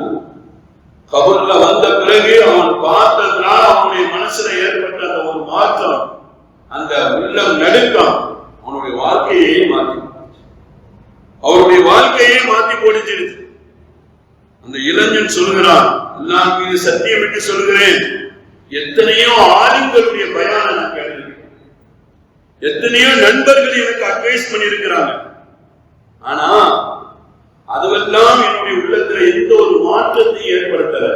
கபர்ல வந்த பிறகு அவன் பார்த்ததுனால அவனுடைய மனசுல ஏற்பட்ட அந்த ஒரு மாற்றம், அந்த உள்ளம் நடுக்கம் அவனுடைய வாழ்க்கையே மாற்றி, அவருடைய வாழ்க்கையே மாற்றி போடுச்சிருச்சு. அந்த இளைஞன் சொல்கிறான், அல்லாஹ் மீது சத்தியம் விட்டு சொல்கிறேன், எத்தனையோ ஆளுங்களுடைய பயானை நான் கேட்டிருக்கேன், எத்தனையோ நண்பர்கள் எனக்கு அட்வைஸ் பண்ணியிருக்கிறாங்க. ஆனா அதுவெல்லாம் என்னுடைய உள்ளத்துல எந்த ஒரு மாற்றத்தையும் ஏற்படுத்தல.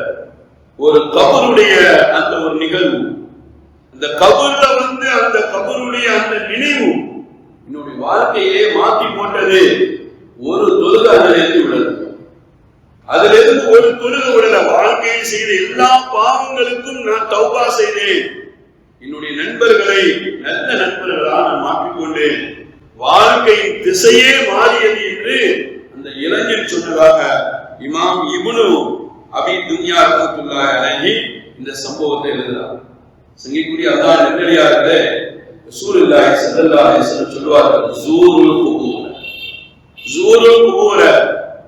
ஒரு கபருடைய அந்த ஒரு நிகழ்வு, அந்த கபர்ல வந்து அந்த கபருடைய அந்த நினைவு என்னுடைய வாழ்க்கையே மாற்றி போட்டது. ஒரு தொழுகை அதிலிருந்து விடல, அதிலிருந்து ஒரு தொழுகை விடல. வாழ்க்கையில் செய்த எல்லா பாவங்களுக்கும் நான் தௌபா செய்தேன். என்னுடைய நண்பர்களை நல்ல நண்பர்களாக நான் மாற்றிக்கொண்டேன். வாழ்க்கையின் திசையே மாறியது என்று அந்த இளைஞன் சொன்னதாக இமாம் இப்னு அபீ துன்யா ரஹ்மத்துல்லாஹி அலைஹி இந்த சம்பவத்தை எழுதுகிறார். சங்கிக்குரிய அல்லாஹ் நல்லடியார்களே, ரசூலுல்லாஹி ஸல்லல்லாஹு அலைஹி வஸல்லம் சொல்வார்கள், ஜூருல் குபூர், ஜூருல் குபூர,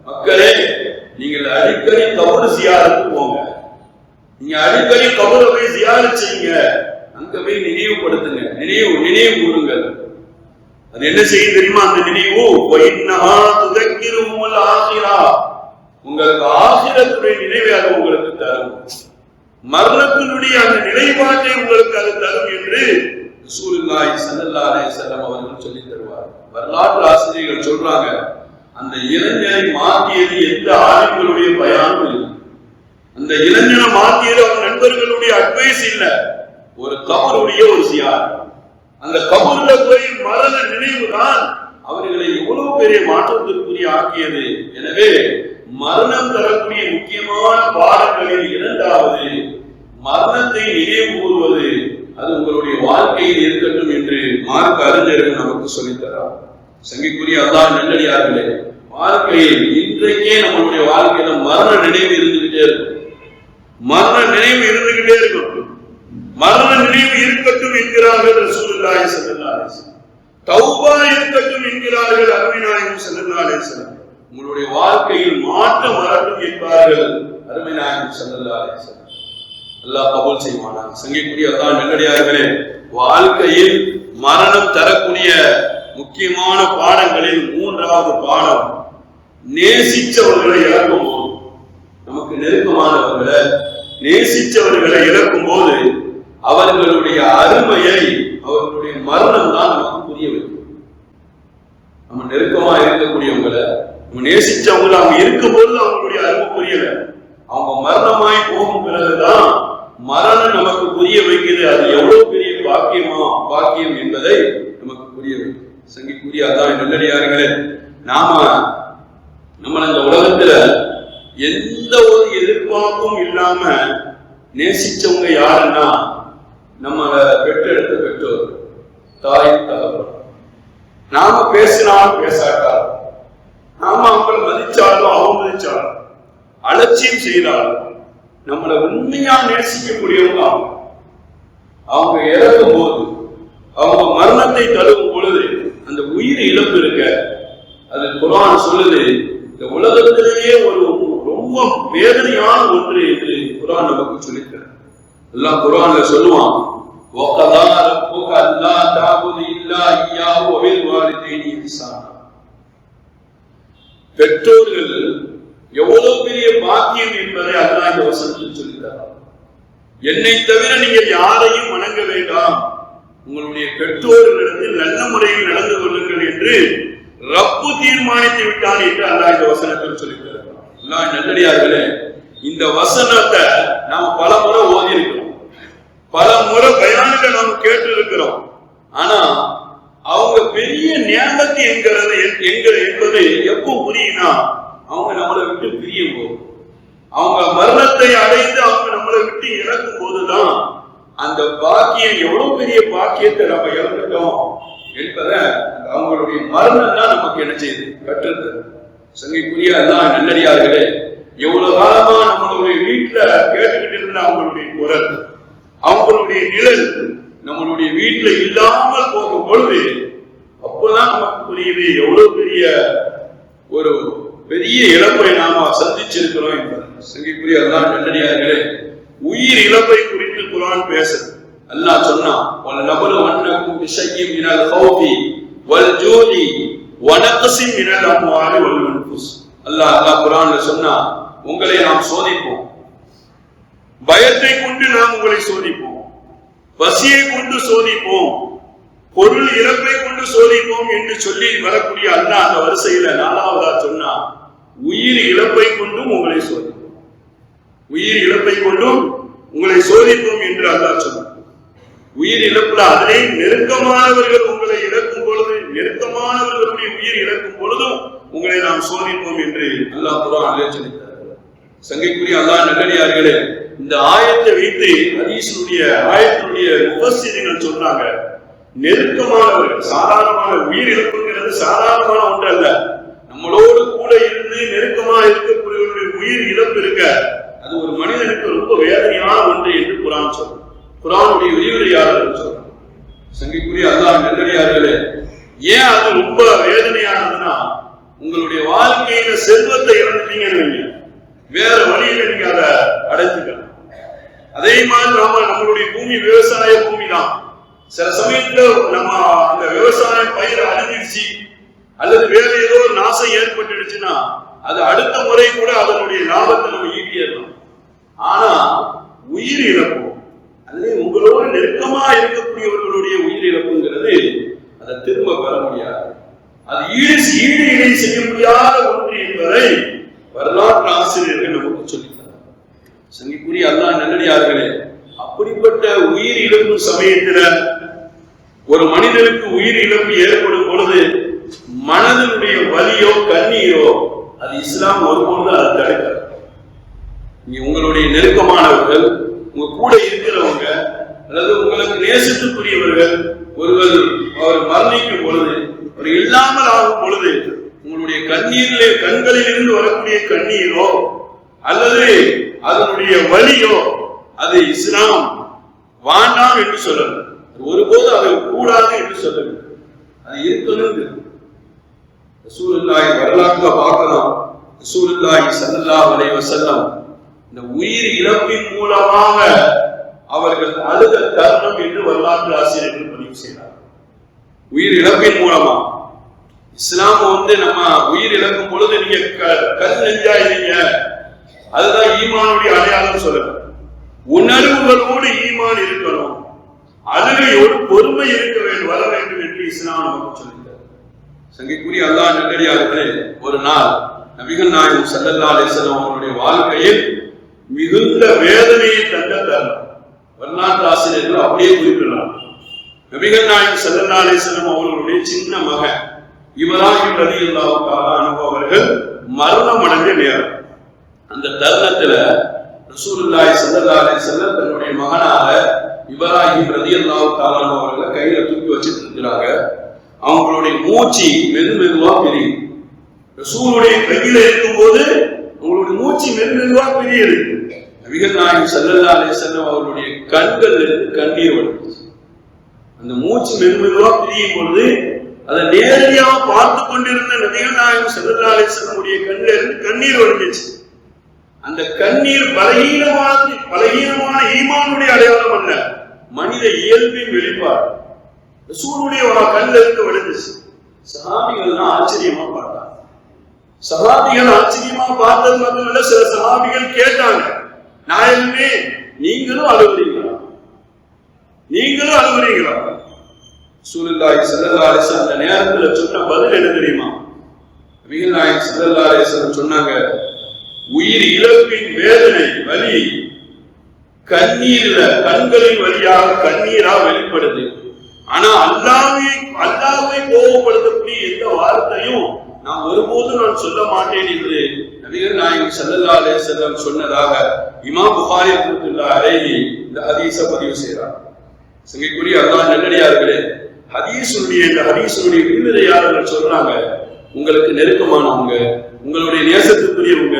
மக்களே நீங்கள் அடிக்கடி கபர் ஜியாரத்து போங்க. நீங்க அடிக்கடி கபரை போய் ஜியாரத் செய்யுங்க. அங்க போய் நினைவுபடுத்துங்க, நினைவு கூறுங்கள். அது என்ன செய்யும் தெரியுமா? அந்த நினைவு உங்களுக்கு ஆகிரத்துடைய நினைவை அது உங்களுக்கு தரும், மரணத்தினுடைய அந்த நிலைப்பாட்டை உங்களுக்கு அது தரும் என்று ரசூலுல்லாஹி ஸல்லல்லாஹு அலைஹி வஸல்லம் அவர்கள் சொல்லி தருவார். வரலாற்று ஆசிரியர்கள் சொல்றாங்க, அந்த இளைஞரை மாற்றியது எந்த ஆளுங்களுடைய பயானும் இல்லை. அந்த இளைஞனை மாற்றியது அவர் நண்பர்களுடைய அட்வைஸ் இல்ல, ஒரு கபருடைய ஒரு ஜியாரத். அந்த கபர்ல போய் மரண நினைவுதான் அவர்களை எவ்வளவு பெரிய மாற்றத்திற்குரிய ஆக்கியது. எனவே மரணம் தரக்கூடிய முக்கியமான பாடங்களில் இரண்டாவது மரணத்தை நினைவு கூறுவது, அது உங்களுடைய வாழ்க்கையில் இருக்கட்டும் என்று மார்க்க அறிஞர்கள் நமக்கு சொல்லித்தரார். சங்கிக்குரிய அல்லாஹ் நல்லடியார்களே, வாழ்க்கையில் இன்றைக்கே நம்மளுடைய வாழ்க்கையில மரண நினைவு இருந்துகிட்டே இருக்கும், மரண நினைவு இருந்துகிட்டே இருக்கும். மரண நினைவு இருக்கட்டும் என்கிறார்கள் ரசூலுல்லாஹி ஸல்லல்லாஹு அலைஹி வஸல்லம். தௌபா இருக்கட்டும் என்கிறார்கள் அருமை நாயகம் ஸல்லல்லாஹு அலைஹி வஸல்லம். உங்களுடைய வாழ்க்கையில் மாற்றம் வரட்டும் என்பார்கள் அருமை நாயகம் ஸல்லல்லாஹு அலைஹி வஸல்லம். அல்லாஹ் கபூல் செய்வானாக. சங்கிக்குரிய அல்லாஹ் நல்லடியார்களே, வாழ்க்கையில் மரணம் தரக்கூடிய முக்கியமான பாடங்களில் மூன்றாவது பாடம், நேசிச்சவர்களை இழக்கும் போது, நமக்கு நெருக்கமானவர்களை நேசிச்சவர்களை இழக்கும் போது அவர்களுடைய அருமையை, அவர்களுடைய மரணம் தான் நமக்கு புரிய வைக்கும். நம்ம நெருக்கமா இருக்கக்கூடியவங்களை, நம்ம நேசிச்சவங்களை அவங்க இருக்கும் போது அவங்களுடைய அருமை புரியல, அவங்க மரணமாய் போகும் பிறகுதான் மரணம் நமக்கு புரிய வைக்கிறது. அது எவ்வளவு பெரிய பாக்கியம் என்பதை நமக்கு புரிய வைக்கும். சங்கிக்குரிய அல்லாஹ் நல்லடியார்களே, நம்ம இந்த உலகத்துல எந்த ஒரு எதிர்பார்ப்பும் இல்லாம நேசிச்சவங்க யாருன்னா நம்மளை பெற்றெடுத்த பெற்றோர், தாய் தகவல். நாம பேசினாலும் பேசாட்டாலும், நாம அவங்களை மதிச்சாலும் அவமதிச்சாலும், அலட்சியம் செய்தாலும் நம்மளை உண்மையா நேசிக்கக்கூடியவங்க அவங்க இறக்கும் போது, அவங்க மரணத்தை தழுவும் பொழுது அந்த உயிர் இழப்பு இருக்க, அது குர்ஆன் சொல்லுது, இந்த உலகத்திலேயே ஒரு ரொம்ப வேதனையான ஒன்று என்று குர்ஆன் நமக்கு சொல்லித்தர. எல்லாம் குர்ஆன்ல சொல்லுவான், வகதா ரப்புக அல்லா தஅபுது இல்லா இய்யாஹு வ பில் வாலிதைனி இஹ்சானா. பெற்றோர்கள் எவ்வளவு பெரிய பாக்கியம் என்பதை அல்லாஹ் இந்த வசனத்தில் சொல்லித்தார். என்னை தவிர நீங்கள் யாரையும் வணங்க வேண்டாம், உங்களுடைய பெற்றோர்களிடத்தில் நல்ல முறையில் நடந்து கொள்ளுங்கள் என்று ரப்பு தீர்மானித்து விட்டான் என்று அல்லாஹ் இந்த வசனத்தில் சொல்லித்தார். அல்லாஹ் நல்லடியார்களே, இந்த வசனத்தை நாம் பல முறை ஓதி இருக்கிறோம், பல முறை பயான்கள் நாம் கேட்டு இருக்கிறோம். ஆனா அவங்க பெரிய ஞானத்தை என்பது எப்போ புரியும்னா, அவங்க நம்மளை விட்டு பிரியும் போது, அவங்க மரணத்தை அடைந்து அவங்க நம்மளை விட்டு இறக்கும் போதுதான் அந்த பாக்கியம், எவ்வளவு பெரிய பாக்கியத்தை நம்ம இழந்துட்டோம் என்பதை அவங்களுடைய மரணம் தான் நமக்கு என்ன செய்யுது, கற்றுது. சங்கைக்குரிய அல்லாஹ் நல்லடியார்களே, எவ்வளவு காலமா நம்மளுடைய வீட்டுல கேட்டுக்கிட்டு இருந்த அவங்களுடைய குரல், அவங்களுடைய நிழல் நம்மளுடைய வீட்டுல இல்லாமல் போகும் பொழுது அப்பதான் நமக்கு புரியுது எவ்வளவு பெரிய இழப்பை நாம சந்திச்சிருக்கிறோம் என்பது. சங்கைக்குரிய அல்லாஹ் நல்லடியார்களே, உயிர் இழப்பை குறித்து குர்ஆன் பேசுது. அல்லாஹ் சொன்னான், வலநபலு வன்னகும் பிஷையின் மினல் கௌஃபி வல் ஜூஇ வ நக்ஸின் மினல் அம்வாலி வல் அன்ஃபுஸ். அல்லாஹ் குர்ஆன்ல சொன்னா, உங்களை நாம் சோதிப்போம், பயத்தை கொண்டு நாம் உங்களை சோதிப்போம், பசியை கொண்டு சோதிப்போம், பொருள் இழப்பை கொண்டு சோதிப்போம் என்று சொல்லி வரக்கூடிய அல்லாஹ் அந்த வரிசையில நாலாவதா சொன்னா, உயிர் இழப்பை கொண்டும் உங்களை சோதிப்போம், உயிர் இழப்பை கொண்டும் உங்களை சோதிப்போம் என்று அல்லாஹ் சொன்னார். உயிர் இழப்புல அதிலே நெருக்கமானவர்கள் உங்களை இழக்கும் பொழுது, நெருக்கமானவர்களுடைய உயிர் இழக்கும் பொழுதும் உங்களை நாம் சோதிப்போம் என்று அல்லாஹ் குர்ஆனிலே சொல்லித்தார். சங்கைக்குரிய அல்லாஹ் நல்லடியார்களே, இந்த ஆயத்தை வைத்து ஹதீஸுடைய ஆயத்தினுடைய முஃபஸ்ஸிரீன்கள் சொல்றாங்க, நெருக்கமானவர்கள், சாதாரணமான உயிர் இழப்புங்கிறது சாதாரணமான ஒன்று அல்ல. நம்மளோடு கூட இருந்து நெருக்கமா இருக்கக்கூடியவருடைய உயிர் இழப்பு இருக்க, அது ஒரு மனிதனுக்கு ரொம்ப வேதனையான ஒன்று என்று குர்ஆன் சொல்றாங்க. குர்ஆனுடைய விரிவுரையாளர்கள் சொல்றாங்க. சங்கைக்குரிய அல்லாஹ் நல்லடியார்களே, ஏன் அது ரொம்ப வேதனையானதுன்னா, உங்களுடைய வாழ்க்கையில செல்வத்தை இழந்துட்டீங்கன்னு வேற வழியில நீங்க அதை அடைஞ்சுக்கலாம். அதே மாதிரி நம்மளுடைய பூமி விவசாய பூமி தான். சில சமயத்துல நம்ம அந்த விவசாய பயிர் அழிஞ்சிருச்சு அல்லது வேற ஏதோ ஒரு நாசம் ஏற்பட்டுடுச்சுன்னா, அது அடுத்த முறை கூட அதனுடைய லாபத்தை நம்ம ஈட்டிடலாம். ஆனா உயிர் இழப்பு, அதுவே உங்களோடு நெருக்கமா இருக்கக்கூடியவர்களுடைய உயிர் இழப்புங்கிறது அதை திரும்ப பெற முடியாது. அது ஈடு இணை செய்ய முடியாத ஒன்று என்பதை வரலாற்று ஆசிரியர்கள் நமக்கு சொல்லித்தார். சங்கைக்குரிய அல்லாஹ் நல்லடியார்களே, அப்படிப்பட்ட உயிர் இழப்பு சமயத்துல ஒரு மனிதனுக்கு உயிர் இழப்பு ஏற்படும் பொழுது மனதினுடைய வலியோ கண்ணீரோ அது இஸ்லாம் ஒருபொழுது அதை தடுக்க. உங்களுடைய நெருக்கமானவர்கள், உங்க கூட இருக்கிறவங்க அல்லது உங்களுக்கு நேசத்துக்குரியவர்கள் ஒருவர் அவர் மரணிக்கும் பொழுது, அவர் இல்லாமல் ஆகும் பொழுது உங்களுடைய கண்ணீரிலே கண்களில் இருந்து வரக்கூடிய கண்ணீரோ அல்லது அதனுடைய வலியோ அது இஸ்லாம் வாண்டாம் என்று சொல்லல, ஒருபோது அதை கூடாது என்று சொல்லல, அது இருக்கணும். ரசூலுல்லாஹி வரலாற்றை பார்க்கலாம். ரசூலுல்லாஹி ஸல்லல்லாஹு அலைஹி வஸல்லம் இந்த உயிர் இழப்பின் மூலமாக அவர்கள் அழுத தருணம் என்று வரலாற்று ஆசிரியர்கள் பதிவு செய்தார். உயிர் இழப்பின் மூலமா இஸ்லாம் நம்ம உயிர் இழக்கும் பொழுது நீங்க கல் நெஞ்சா இருங்க, அதுதான் ஈமானுடைய அடையாளம் சொல்லணும். உணர்வுகளோடு ஈமான் இருக்கணும், அழுகையோடு பொறுமை இருக்க வேண்டும், வர வேண்டும் என்று இஸ்லாம் நமக்கு சொல்லிட்டார். சங்கைக்குரிய அல்லாஹ் நல்லடியார்களே, ஒரு நாள் நபிகள் நாயகம் ஸல்லல்லாஹு அலைஹி வஸல்லம் அவர்களுடைய வாழ்க்கையில் மிகுந்த வேதனையை தந்த தருணம் வரலாற்று ஆசிரியர்கள் அப்படியே குறிப்பிடுறாங்க. நபிகள் நாயகம் ஸல்லல்லாஹு அலைஹி வஸல்லம் அவர்களுடைய சின்ன மகன் இப்ராஹிம் ரலியல்லாஹு தஆலா அன்ஹு அவர்கள் மரணம் அடைஞ்ச நேரம். அந்த தருணத்துல ரசூலுல்லாஹி ஸல்லல்லாஹு அலைஹி வஸல்லம் தன்னுடைய மகனாக இப்ராஹிம் ரலியல்லாஹு தஆலா அவர்களை கையில தூக்கி வச்சிட்டு இருக்கிறாங்க. அவங்களுடைய மூச்சு மெதுவா பிரியும். ரசூலுடைய கையில இருக்கும்போது அவங்களுடைய மூச்சு மெதுவா பிரியுது. நபிகள் நாயகம் ஸல்லல்லாஹு அலைஹி வஸல்லம் அவர்களுடைய கண்கள் இருந்து கண்ணீர் வடிஞ்சுச்சு. அந்த மூச்சு மெதுவா பிரியும் பொழுது அதை நேரடியாக பார்த்து கொண்டிருந்த நபிகள் நாயகம் ஸல்லல்லாஹு அலைஹி வஸல்லம் கண்ணில் இருந்து கண்ணீர் வடிஞ்சுச்சு. அந்த கண்ணீர் பலகீனமான ஈமானுடைய அடையாளம் அல்ல, மனித இயல்பின் வெளிப்பாடு. ரசூலுடைய கண்ணில் இருந்து வடிஞ்சுச்சு. சஹாபிகள் தான் ஆச்சரியமா பார்த்தாங்க. சஹாபிகள் ஆச்சரியமா பார்த்தது மட்டுமல்ல, சில சஹாபிகள் கேட்டாங்க, நாயகமே நீங்களும் அழுகுறீங்களா? நீங்களும் அழுகுறீங்களா? ரசூலுல்லாஹி ஸல்லல்லாஹு அலைஹி வஸல்லம் அந்த நேரத்துல சொன்ன பதில் என்ன தெரியுமா? நபிகள் நாயகம் ஸல்லல்லாஹு அலைஹி வஸல்லம் சொன்னாங்க, உயிர் இழப்பின் வேதனை வலி கண்ணீர்ல கண்களின் வழியாக கண்ணீரா வெளிப்படுது. ஆனா அல்லாஹ்வை கோபப்படுத்தக்கூடிய எந்த வார்த்தையும் நான் ஒருபோதும் நான் சொல்ல மாட்டேன் என்று நபிகள் நாயகம் ஸல்லல்லாஹு அலைஹி வஸல்லம் சொன்னதாக இமாம் புகாரி ரஹ்மத்துல்லாஹி அலைஹி இந்த ஹதீஸை பதிவு செய்றார். சங்கைக்குரிய அல்லாஹ் நல்லடியார்களே, இந்த ஹதீஸுடைய விரிவுரையாளர்கள் சொல்றாங்க, உங்களுக்கு நெருக்கமானவங்க, உங்களுடைய நேசத்துக்குரியவங்க,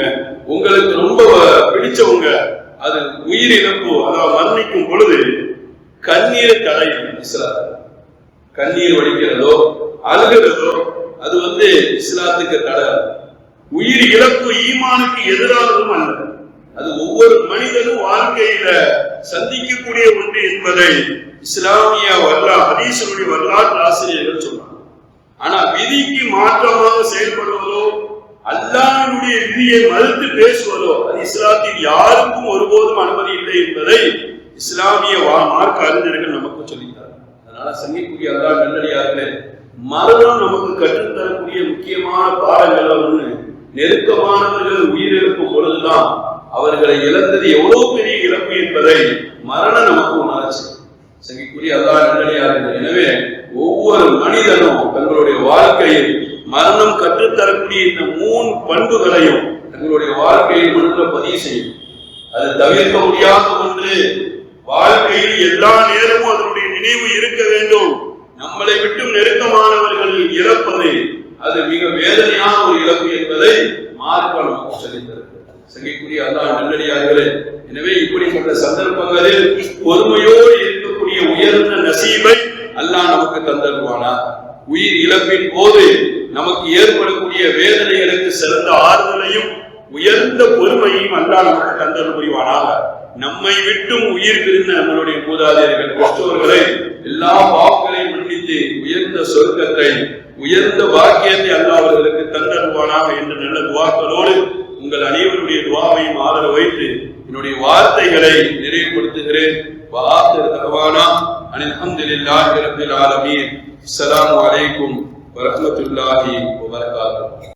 உங்களுக்கு ரொம்ப பிடிச்சவங்க அது உயிர் இழப்பு அதாவது மரணிக்கும் பொழுது கண்ணீரை தடையும். கண்ணீர் வடிக்கிறதோ அழுகிறதோ அது இஸ்லாத்துக்கு தடை. உயிர் இழப்பு ஈமானுக்கு எதிரானதும் அல்ல. அது ஒவ்வொரு மனிதனும் வாழ்க்கையில சந்திக்கக்கூடிய ஒன்று என்பதை இஸ்லாமிய ஹதீஸுடைய வரலாற்று ஆசிரியர்கள் சொல்றாங்க. ஆனா விதிக்கு மாற்றமாக செயல்படுவதோ அல்லாஹ்வுடைய விதியை மறுத்து பேசுவதோ அது இஸ்லாத்தில் யாருக்கும் ஒருபோதும் அனுமதி இல்லை என்பதை இஸ்லாமிய மார்க்க அறிஞர்கள் நமக்கு சொல்லித்தார். அதனால சங்கிக்குரிய அல்லாஹ் நல்லடியார்களே, மரணம் நமக்கு கற்றுத்தரக்கூடிய முக்கியமான பாடங்கள் ஒன்று, நெருக்கமானவர்கள் உயிரிழக்கும் பொழுதுதான் அவர்களை இழந்தது எவ்வளவு பெரிய இழப்பு என்பதை மரணம் நமக்கு உணர்ச்சி. சங்கிக்குரிய அல்லாஹ் நல்லடியார்கள், எனவே ஒவ்வொரு மனிதனும் தங்களுடைய வாழ்க்கையில் மரணம் கற்றுத்தரக்கூடிய இந்த 3 பண்புகளையும் தங்களுடைய வாழ்க்கையில் மனதில் பதிவு செய்யும். அது தவிர்க்க முடியாத ஒன்று. வாழ்க்கையில் எல்லா நேரமும் அதனுடைய நினைவு இருக்க வேண்டும். நம்மளை விட்டு நெருக்கமானவர்கள் இழப்பது அது மிக வேதனையான ஒரு இழப்பு என்பதை மார்க்கம் நமக்கு சொல்லித்தருகிறது. சங்கைக்குரிய அல்லாஹ் நல்லடியார்களே, எனவே இப்படிப்பட்ட சந்தர்ப்பங்களில் பொறுமையோடு இருக்கக்கூடிய உயர்ந்த நசீபை அல்லாஹ் நமக்கு தந்தருவானா. உயிர் இழப்பின் போது நமக்கு ஏற்படக்கூடிய வேதனைகளுக்கு சிறந்த ஆறுதலையும் உயர்ந்த பொறுமையும் அல்லாஹ் நமக்கு தந்தல் புரிவானாக. நம்மை விட்டும் உயிர் பிரிந்த நம்மளுடைய மூதாதையர்கள் பெற்றோர்களை எல்லா பாவங்களையும் மன்னித்து உயர்ந்த சொர்க்கத்தை உயர்ந்த பாக்கியத்தை அல்லாஹ் அவர்களுக்கு தந்தருவானாக என்ற நல்ல துவாக்களோடு உங்கள் அனைவருடைய துவாவையும் ஆதரவு வைத்து என்னுடைய வார்த்தைகளை நிறைவுபடுத்துகிறேன். அல்ஹம்துலில்லாஹி ரப்பில் ஆலமீன். அஸ்ஸலாமு அலைக்கும் வரஹ்மத்துல்லாஹி வபரகாத்துஹு.